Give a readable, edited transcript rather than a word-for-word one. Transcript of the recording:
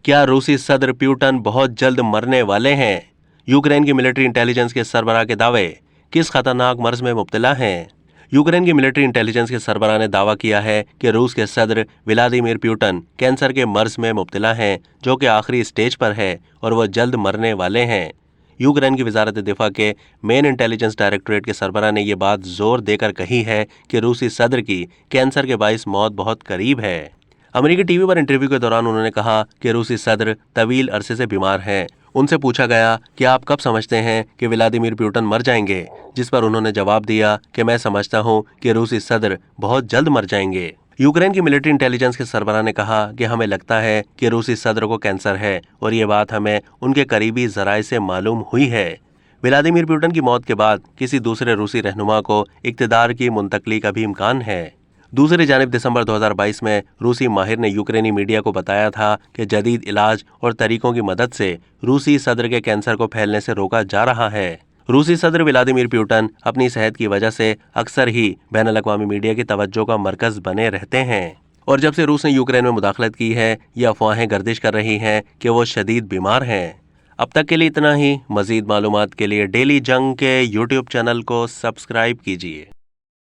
क्या रूसी सदर पुतिन बहुत जल्द मरने वाले हैं? यूक्रेन की मिलिट्री इंटेलिजेंस के सरबराह के दावे, किस खतरनाक मर्ज में मुब्तला हैं? यूक्रेन की मिलिट्री इंटेलिजेंस के सरबराह ने दावा किया है कि रूस के सदर व्लादिमीर पुतिन कैंसर के मर्ज में मुब्तला हैं, जो कि आखिरी स्टेज पर है और वो जल्द मरने वाले हैं। यूक्रेन की वजारत दिफा के मेन इंटेलिजेंस डायरेक्टोरेट के सरबराह ने यह बात जोर देकर कही है कि रूसी सदर की कैंसर के बाइस मौत बहुत करीब है। अमेरिकी टीवी पर इंटरव्यू के दौरान उन्होंने कहा कि रूसी सदर तवील अरसे से बीमार हैं। उनसे पूछा गया कि आप कब समझते हैं कि व्लादिमीर पुतिन मर जाएंगे, जिस पर उन्होंने जवाब दिया कि मैं समझता हूं कि रूसी सदर बहुत जल्द मर जाएंगे। यूक्रेन की मिलिट्री इंटेलिजेंस के सरबराह ने कहा कि हमें लगता है कि रूसी सदर को कैंसर है और ये बात हमें उनके करीबी जराये से मालूम हुई है। व्लादिमीर पुतिन की मौत के बाद किसी दूसरे रूसी रहनुमा को इक्तदार की मुंतकली का भी इम्कान है। दूसरी जानिब दिसंबर 2022 में रूसी माहिर ने यूक्रेनी मीडिया को बताया था कि जदीद इलाज और तरीकों की मदद से रूसी सदर के कैंसर को फैलने से रोका जा रहा है। रूसी सदर व्लादिमीर पुतिन अपनी सेहत की वजह से अक्सर ही बैनुल-अक़वामी मीडिया की तवज्जो का मरकज बने रहते हैं और जब से रूस ने यूक्रेन में मुदाखलत की है, ये अफवाहें गर्दिश कर रही हैं कि वो शदीद बीमार हैं। अब तक के लिए इतना ही। मजीद मालूमात के लिए डेली जंग के यूट्यूब चैनल को सब्सक्राइब कीजिए।